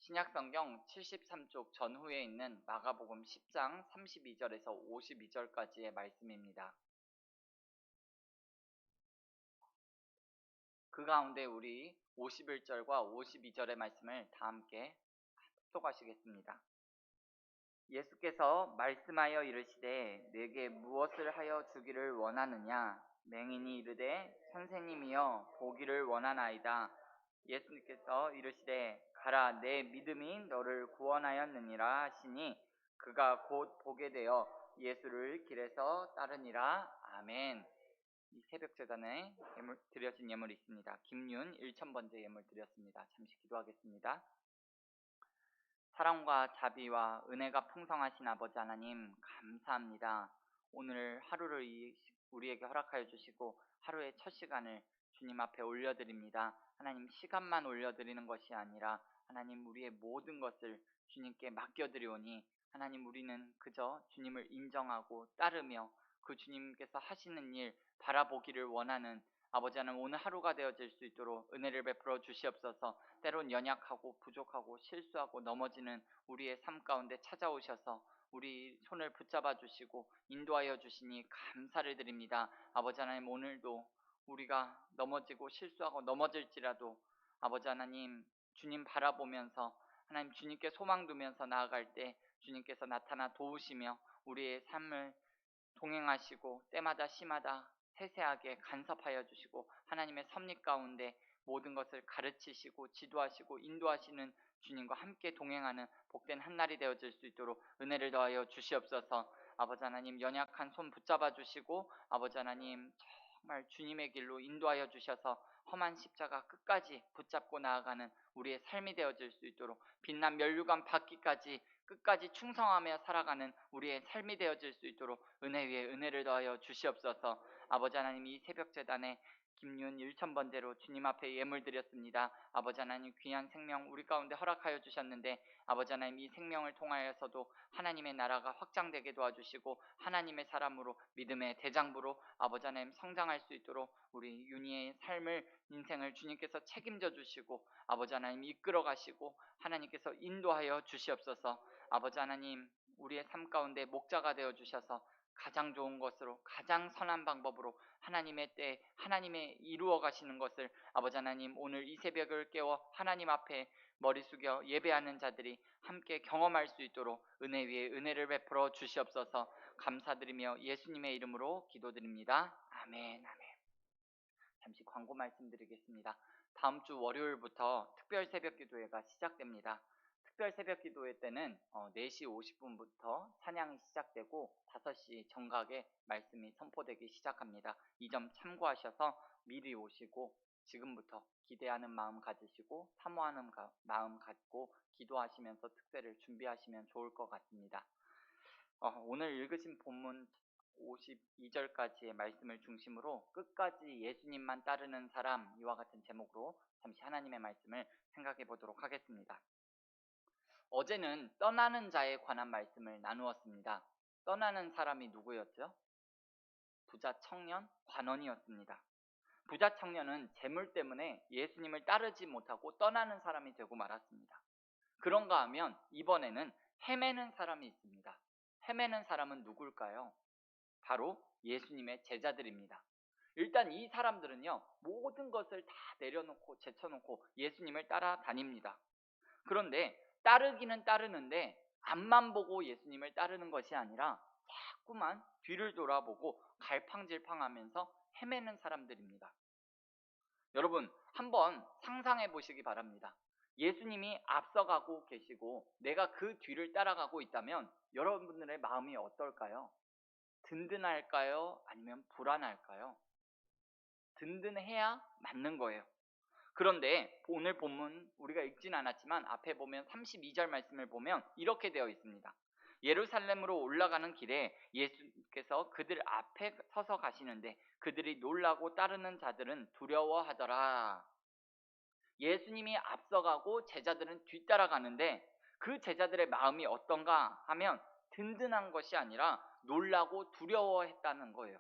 신약성경 73쪽 전후에 있는 마가복음 10장 32절에서 52절까지의 말씀입니다. 그 가운데 우리 51절과 52절의 말씀을 다 함께 합독하시겠습니다. 예수께서 말씀하여 이르시되 내게 무엇을 하여 주기를 원하느냐? 맹인이 이르되 선생님이여 보기를 원하나이다. 예수님께서 이르시되 가라, 내 믿음이 너를 구원하였느니라 하시니 그가 곧 보게 되어 예수를 길에서 따르니라. 아멘. 이 새벽 제단에 드려진 예물이 있습니다. 김윤 1,000번째 예물 드렸습니다. 잠시 기도하겠습니다. 사랑과 자비와 은혜가 풍성하신 아버지 하나님, 감사합니다. 오늘 하루를 우리에게 허락하여 주시고 하루의 첫 시간을 주님 앞에 올려드립니다. 하나님, 시간만 올려드리는 것이 아니라 하나님, 우리의 모든 것을 주님께 맡겨드리오니 하나님, 우리는 그저 주님을 인정하고 따르며 그 주님께서 하시는 일 바라보기를 원하는 아버지 하나님, 오늘 하루가 되어질 수 있도록 은혜를 베풀어 주시옵소서. 때론 연약하고 부족하고 실수하고 넘어지는 우리의 삶 가운데 찾아오셔서 우리 손을 붙잡아 주시고 인도하여 주시니 감사를 드립니다. 아버지 하나님, 오늘도 우리가 넘어지고 실수하고 넘어질지라도 아버지 하나님, 주님 바라보면서 하나님, 주님께 소망 두면서 나아갈 때 주님께서 나타나 도우시며 우리의 삶을 동행하시고 때마다 시마다 세세하게 간섭하여 주시고 하나님의 섭리 가운데 모든 것을 가르치시고 지도하시고 인도하시는 주님과 함께 동행하는 복된 한날이 되어질 수 있도록 은혜를 더하여 주시옵소서. 아버지 하나님, 연약한 손 붙잡아 주시고 아버지 하나님, 정말 주님의 길로 인도하여 주셔서 험한 십자가 끝까지 붙잡고 나아가는 우리의 삶이 되어질 수 있도록 빛난 면류관 받기까지 끝까지 충성하며 살아가는 우리의 삶이 되어질 수 있도록 은혜 위에 은혜를 더하여 주시옵소서. 아버지 하나님, 이 새벽 제단에 김윤 1,000번째로 주님 앞에 예물 드렸습니다. 아버지 하나님, 귀한 생명 우리 가운데 허락하여 주셨는데 아버지 하나님, 이 생명을 통하여서도 하나님의 나라가 확장되게 도와주시고 하나님의 사람으로 믿음의 대장부로 아버지 하나님 성장할 수 있도록 우리 윤희의 삶을 인생을 주님께서 책임져 주시고 아버지 하나님 이끌어 가시고 하나님께서 인도하여 주시옵소서. 아버지 하나님, 우리의 삶 가운데 목자가 되어 주셔서 가장 좋은 것으로 가장 선한 방법으로 하나님의 때 하나님의 이루어 가시는 것을 아버지 하나님, 오늘 이 새벽을 깨워 하나님 앞에 머리 숙여 예배하는 자들이 함께 경험할 수 있도록 은혜 위에 은혜를 베풀어 주시옵소서. 감사드리며 예수님의 이름으로 기도드립니다. 아멘. 아멘. 잠시 광고 말씀드리겠습니다. 다음 주 월요일부터 특별 새벽 기도회가 시작됩니다. 특별 새벽 기도회 때는 4시 50분부터 찬양이 시작되고 5시 정각에 말씀이 선포되기 시작합니다. 이 점 참고하셔서 미리 오시고 지금부터 기대하는 마음 가지시고 사모하는 마음 갖고 기도하시면서 특세를 준비하시면 좋을 것 같습니다. 오늘 읽으신 본문 52절까지의 말씀을 중심으로 끝까지 예수님만 따르는 사람, 이와 같은 제목으로 잠시 하나님의 말씀을 생각해 보도록 하겠습니다. 어제는 떠나는 자에 관한 말씀을 나누었습니다. 떠나는 사람이 누구였죠? 부자 청년 관원이었습니다. 부자 청년은 재물 때문에 예수님을 따르지 못하고 떠나는 사람이 되고 말았습니다. 그런가 하면 이번에는 헤매는 사람이 있습니다. 헤매는 사람은 누굴까요? 바로 예수님의 제자들입니다. 일단 이 사람들은요, 모든 것을 다 내려놓고 제쳐놓고 예수님을 따라다닙니다. 그런데 따르기는 따르는데 앞만 보고 예수님을 따르는 것이 아니라 자꾸만 뒤를 돌아보고 갈팡질팡하면서 헤매는 사람들입니다. 여러분, 한번 상상해 보시기 바랍니다. 예수님이 앞서가고 계시고 내가 그 뒤를 따라가고 있다면 여러분들의 마음이 어떨까요? 든든할까요? 아니면 불안할까요? 든든해야 맞는 거예요. 그런데 오늘 본문 우리가 읽진 않았지만 앞에 보면 32절 말씀을 보면 이렇게 되어 있습니다. 예루살렘으로 올라가는 길에 예수께서 그들 앞에 서서 가시는데 그들이 놀라고 따르는 자들은 두려워하더라. 예수님이 앞서가고 제자들은 뒤따라가는데 그 제자들의 마음이 어떤가 하면 든든한 것이 아니라 놀라고 두려워했다는 거예요.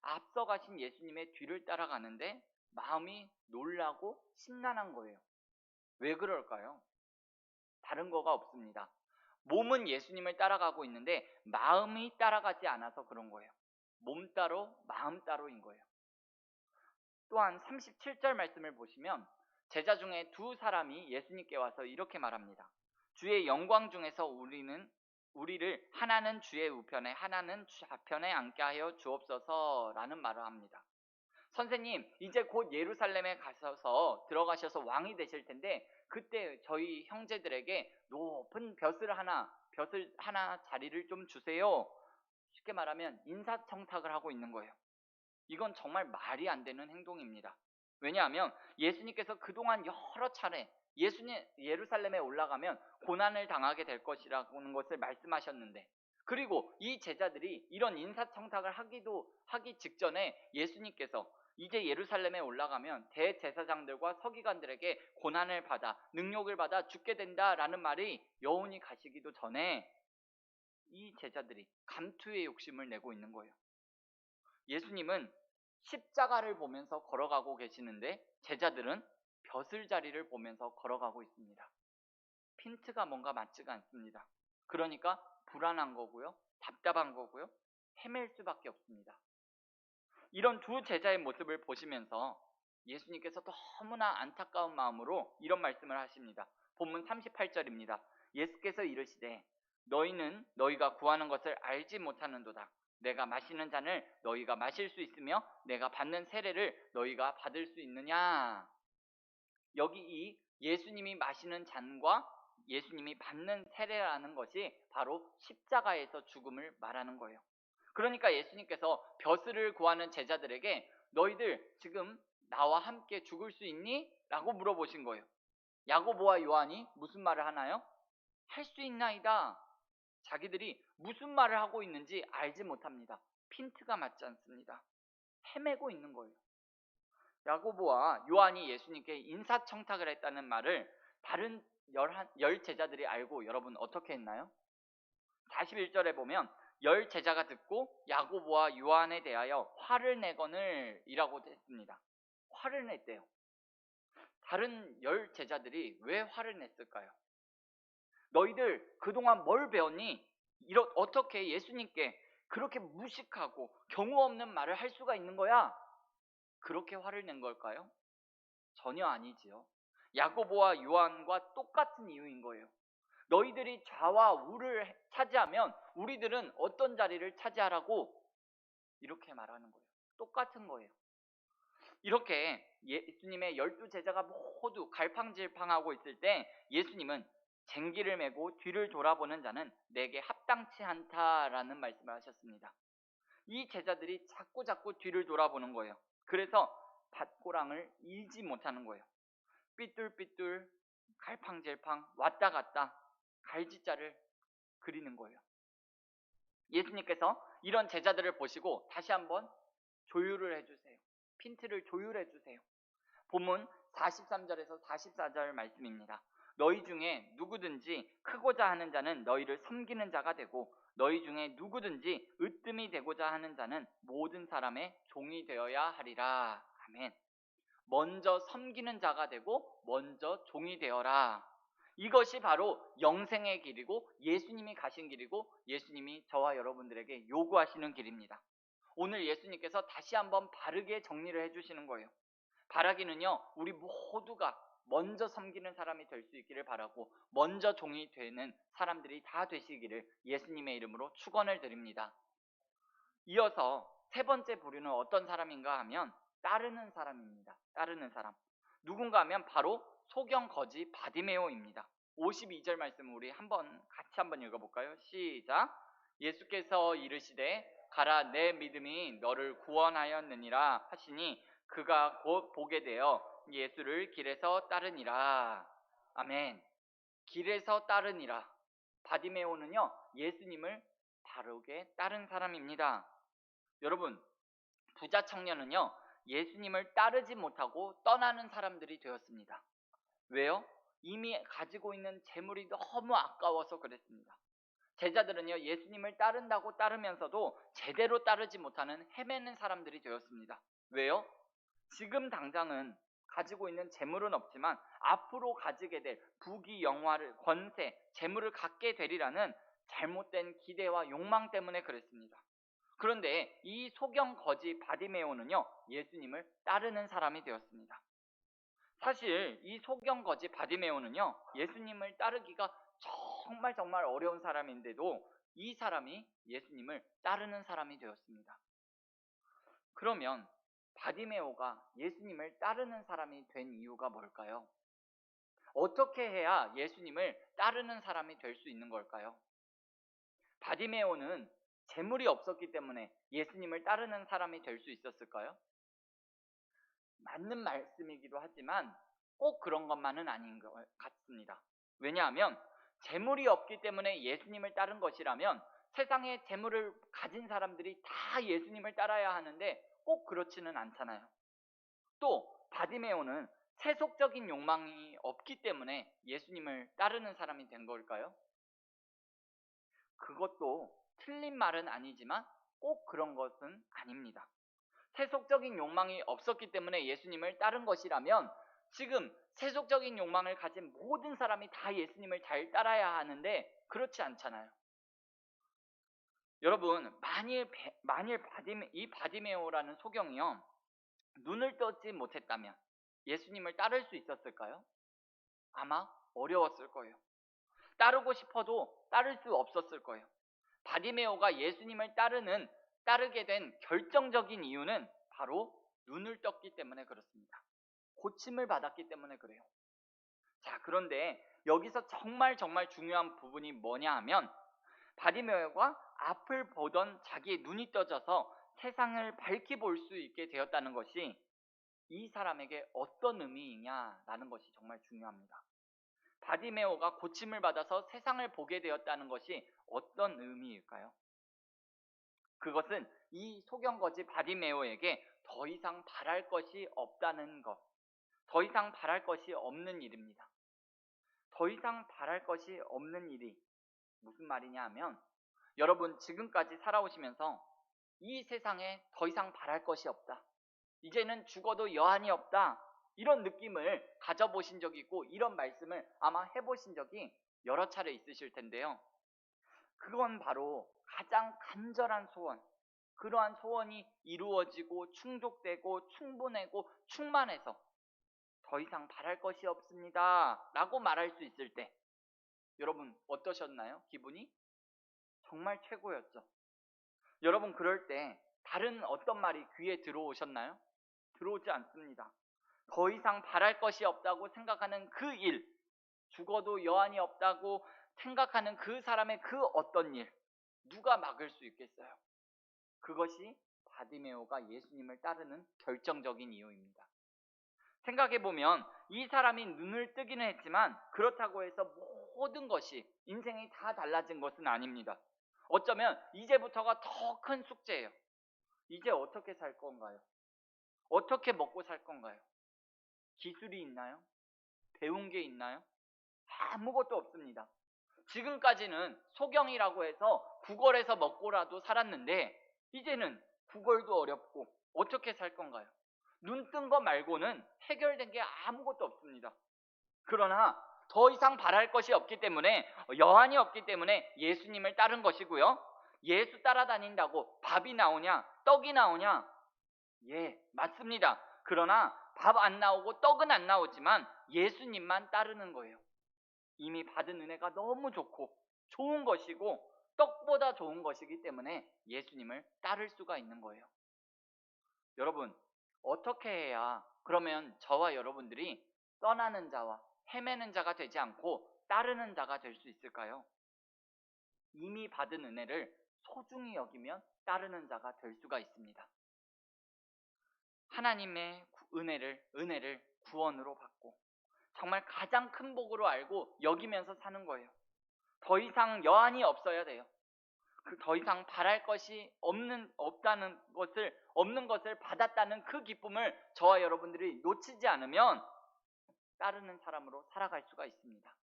앞서가신 예수님의 뒤를 따라가는데 마음이 놀라고 심란한 거예요. 왜 그럴까요? 다른 거가 없습니다. 몸은 예수님을 따라가고 있는데 마음이 따라가지 않아서 그런 거예요. 몸 따로 마음 따로인 거예요. 또한 37절 말씀을 보시면 제자 중에 두 사람이 예수님께 와서 이렇게 말합니다. 주의 영광 중에서 우리를 하나는 주의 우편에 하나는 좌편에 앉게 하여 주옵소서라는 말을 합니다. 선생님, 이제 곧 예루살렘에 가셔서 들어가셔서 왕이 되실 텐데 그때 저희 형제들에게 높은 벼슬 하나 자리를 좀 주세요. 쉽게 말하면 인사청탁을 하고 있는 거예요. 이건 정말 말이 안 되는 행동입니다. 왜냐하면 예수님께서 그동안 여러 차례 예루살렘에 올라가면 고난을 당하게 될 것이라는 것을 말씀하셨는데, 그리고 이 제자들이 이런 인사청탁을 하기 직전에 예수님께서 이제 예루살렘에 올라가면 대제사장들과 서기관들에게 고난을 받아 능욕을 받아 죽게 된다라는 말이 여운이 가시기도 전에 이 제자들이 감투의 욕심을 내고 있는 거예요. 예수님은 십자가를 보면서 걸어가고 계시는데 제자들은 벼슬자리를 보면서 걸어가고 있습니다. 핀트가 뭔가 맞지가 않습니다. 그러니까 불안한 거고요, 답답한 거고요, 헤맬 수밖에 없습니다. 이런 두 제자의 모습을 보시면서 예수님께서 너무나 안타까운 마음으로 이런 말씀을 하십니다. 본문 38절입니다. 예수께서 이르시되 너희는 너희가 구하는 것을 알지 못하는도다. 내가 마시는 잔을 너희가 마실 수 있으며 내가 받는 세례를 너희가 받을 수 있느냐. 여기 이 예수님이 마시는 잔과 예수님이 받는 세례라는 것이 바로 십자가에서 죽음을 말하는 거예요. 그러니까 예수님께서 벼슬을 구하는 제자들에게 너희들 지금 나와 함께 죽을 수 있니? 라고 물어보신 거예요. 야고보와 요한이 무슨 말을 하나요? 할 수 있나이다. 자기들이 무슨 말을 하고 있는지 알지 못합니다. 핀트가 맞지 않습니다. 헤매고 있는 거예요. 야고보와 요한이 예수님께 인사청탁을 했다는 말을 다른 열 제자들이 알고 여러분 어떻게 했나요? 41절에 보면 열 제자가 듣고 야고보와 요한에 대하여 화를 내거늘 이라고 했습니다. 화를 냈대요. 다른 열 제자들이 왜 화를 냈을까요? 너희들 그동안 뭘 배웠니? 어떻게 예수님께 그렇게 무식하고 경우 없는 말을 할 수가 있는 거야? 그렇게 화를 낸 걸까요? 전혀 아니지요. 야고보와 요한과 똑같은 이유인 거예요. 너희들이 좌와 우를 차지하면 우리들은 어떤 자리를 차지하라고 이렇게 말하는 거예요. 똑같은 거예요. 이렇게 예수님의 12제자가 모두 갈팡질팡하고 있을 때 예수님은 쟁기를 메고 뒤를 돌아보는 자는 내게 합당치 않다라는 말씀을 하셨습니다. 이 제자들이 자꾸 뒤를 돌아보는 거예요. 그래서 밭고랑을 잃지 못하는 거예요. 삐뚤삐뚤 갈팡질팡 왔다 갔다 갈짓자를 그리는 거예요. 예수님께서 이런 제자들을 보시고 다시 한번 조율을 해주세요. 핀트를 조율해 주세요. 본문 43절에서 44절 말씀입니다. 너희 중에 누구든지 크고자 하는 자는 너희를 섬기는 자가 되고 너희 중에 누구든지 으뜸이 되고자 하는 자는 모든 사람의 종이 되어야 하리라. 아멘. 먼저 섬기는 자가 되고 먼저 종이 되어라. 이것이 바로 영생의 길이고 예수님이 가신 길이고 예수님이 저와 여러분들에게 요구하시는 길입니다. 오늘 예수님께서 다시 한번 바르게 정리를 해주시는 거예요. 바라기는요, 우리 모두가 먼저 섬기는 사람이 될 수 있기를 바라고 먼저 종이 되는 사람들이 다 되시기를 예수님의 이름으로 축원을 드립니다. 이어서 세 번째 부류는 어떤 사람인가 하면 따르는 사람입니다. 따르는 사람. 누군가 하면 바로 소경 거지 바디메오입니다. 52절 말씀 우리 같이 한번 읽어볼까요? 시작. 예수께서 이르시되 가라 내 믿음이 너를 구원하였느니라 하시니 그가 곧 보게 되어 예수를 길에서 따르니라. 아멘. 길에서 따르니라. 바디메오는요 예수님을 바르게 따른 사람입니다. 여러분, 부자 청년은요 예수님을 따르지 못하고 떠나는 사람들이 되었습니다. 왜요? 이미 가지고 있는 재물이 너무 아까워서 그랬습니다. 제자들은요 예수님을 따른다고 따르면서도 제대로 따르지 못하는 헤매는 사람들이 되었습니다. 왜요? 지금 당장은 가지고 있는 재물은 없지만 앞으로 가지게 될 부귀 영화를 권세, 재물을 갖게 되리라는 잘못된 기대와 욕망 때문에 그랬습니다. 그런데 이 소경 거지 바디메오는요, 예수님을 따르는 사람이 되었습니다. 사실 이 소경 거지 바디메오는요, 예수님을 따르기가 정말 어려운 사람인데도 이 사람이 예수님을 따르는 사람이 되었습니다. 그러면 바디메오가 예수님을 따르는 사람이 된 이유가 뭘까요? 어떻게 해야 예수님을 따르는 사람이 될 수 있는 걸까요? 바디메오는 재물이 없었기 때문에 예수님을 따르는 사람이 될 수 있었을까요? 맞는 말씀이기도 하지만 꼭 그런 것만은 아닌 것 같습니다. 왜냐하면 재물이 없기 때문에 예수님을 따른 것이라면 세상에 재물을 가진 사람들이 다 예수님을 따라야 하는데 꼭 그렇지는 않잖아요. 또 바디메오는 세속적인 욕망이 없기 때문에 예수님을 따르는 사람이 된 걸까요? 그것도 틀린 말은 아니지만 꼭 그런 것은 아닙니다. 세속적인 욕망이 없었기 때문에 예수님을 따른 것이라면 지금 세속적인 욕망을 가진 모든 사람이 다 예수님을 잘 따라야 하는데 그렇지 않잖아요. 여러분, 만일 이 바디메오라는 소경이요, 눈을 뜨지 못했다면 예수님을 따를 수 있었을까요? 아마 어려웠을 거예요. 따르고 싶어도 따를 수 없었을 거예요. 바디메오가 예수님을 따르게 된 결정적인 이유는 바로 눈을 떴기 때문에 그렇습니다. 고침을 받았기 때문에 그래요. 자, 그런데 여기서 정말 중요한 부분이 뭐냐 하면 바디메오가 앞을 보던 자기의 눈이 떠져서 세상을 밝히 볼 수 있게 되었다는 것이 이 사람에게 어떤 의미이냐라는 것이 정말 중요합니다. 바디메오가 고침을 받아서 세상을 보게 되었다는 것이 어떤 의미일까요? 그것은 이 소경거지 바디메오에게 더 이상 바랄 것이 없다는 것, 더 이상 바랄 것이 없는 일입니다. 더 이상 바랄 것이 없는 일이 무슨 말이냐 하면 여러분, 지금까지 살아오시면서 이 세상에 더 이상 바랄 것이 없다, 이제는 죽어도 여한이 없다, 이런 느낌을 가져보신 적이 있고 이런 말씀을 아마 해보신 적이 여러 차례 있으실 텐데요. 그건 바로 가장 간절한 소원, 그러한 소원이 이루어지고 충족되고 충분하고 충만해서 더 이상 바랄 것이 없습니다 라고 말할 수 있을 때 여러분 어떠셨나요? 기분이? 정말 최고였죠. 여러분, 그럴 때 다른 어떤 말이 귀에 들어오셨나요? 들어오지 않습니다. 더 이상 바랄 것이 없다고 생각하는 그 일, 죽어도 여한이 없다고 생각하는 그 사람의 그 어떤 일, 누가 막을 수 있겠어요? 그것이 바디메오가 예수님을 따르는 결정적인 이유입니다. 생각해보면 이 사람이 눈을 뜨기는 했지만 그렇다고 해서 모든 것이, 인생이 다 달라진 것은 아닙니다. 어쩌면 이제부터가 더 큰 숙제예요. 이제 어떻게 살 건가요? 어떻게 먹고 살 건가요? 기술이 있나요? 배운 게 있나요? 아무것도 없습니다. 지금까지는 소경이라고 해서 구걸해서 먹고라도 살았는데 이제는 구걸도 어렵고 어떻게 살 건가요? 눈 뜬 거 말고는 해결된 게 아무것도 없습니다. 그러나 더 이상 바랄 것이 없기 때문에, 여한이 없기 때문에 예수님을 따른 것이고요. 예수 따라다닌다고 밥이 나오냐, 떡이 나오냐? 예, 맞습니다. 그러나 밥 안 나오고 떡은 안 나오지만 예수님만 따르는 거예요. 이미 받은 은혜가 너무 좋고 좋은 것이고 떡보다 좋은 것이기 때문에 예수님을 따를 수가 있는 거예요. 여러분, 어떻게 해야 그러면 저와 여러분들이 떠나는 자와 헤매는 자가 되지 않고 따르는 자가 될 수 있을까요? 이미 받은 은혜를 소중히 여기면 따르는 자가 될 수가 있습니다. 하나님의 은혜를 구원으로 받고 정말 가장 큰 복으로 알고 여기면서 사는 거예요. 더 이상 여한이 없어야 돼요. 더 이상 바랄 것이 없는 것을 받았다는 그 기쁨을 저와 여러분들이 놓치지 않으면 따르는 사람으로 살아갈 수가 있습니다.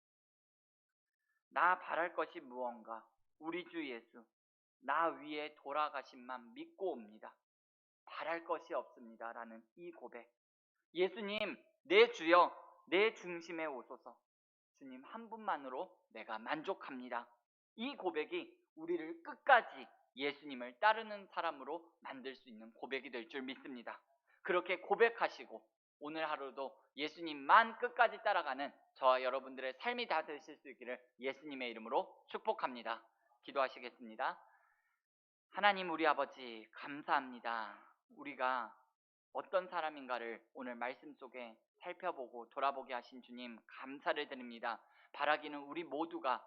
나 바랄 것이 무언가? 우리 주 예수, 나 위에 돌아가심만 믿고 옵니다. 바랄 것이 없습니다 라는 이 고백, 예수님 내 주여 내 중심에 오소서. 주님 한 분만으로 내가 만족합니다. 이 고백이 우리를 끝까지 예수님을 따르는 사람으로 만들 수 있는 고백이 될 줄 믿습니다. 그렇게 고백하시고 오늘 하루도 예수님만 끝까지 따라가는 저와 여러분들의 삶이 다 되실 수 있기를 예수님의 이름으로 축복합니다. 기도하시겠습니다. 하나님 우리 아버지 감사합니다. 우리가 어떤 사람인가를 오늘 말씀 속에 살펴보고 돌아보게 하신 주님 감사를 드립니다. 바라기는 우리 모두가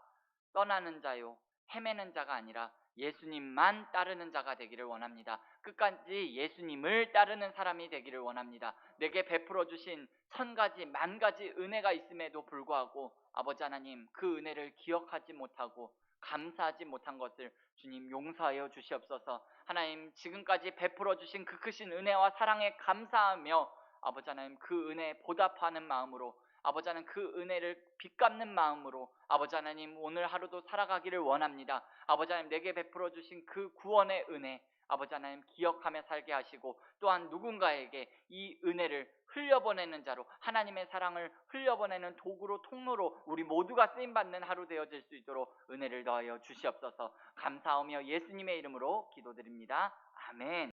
떠나는 자요 헤매는 자가 아니라 예수님만 따르는 자가 되기를 원합니다. 끝까지 예수님을 따르는 사람이 되기를 원합니다. 내게 베풀어 주신 1000가지 만가지 은혜가 있음에도 불구하고 아버지 하나님 그 은혜를 기억하지 못하고 감사하지 못한 것을 주님 용서하여 주시옵소서. 하나님 지금까지 베풀어 주신 그 크신 은혜와 사랑에 감사하며 아버지 하나님 그 은혜에 보답하는 마음으로 아버지 하나님 그 은혜를 빚갚는 마음으로 아버지 하나님 오늘 하루도 살아가기를 원합니다. 아버지 하나님 내게 베풀어 주신 그 구원의 은혜 아버지 하나님 기억하며 살게 하시고 또한 누군가에게 이 은혜를 흘려보내는 자로 하나님의 사랑을 흘려보내는 도구로 통로로 우리 모두가 쓰임받는 하루 되어질 수 있도록 은혜를 더하여 주시옵소서. 감사하며 예수님의 이름으로 기도드립니다. 아멘.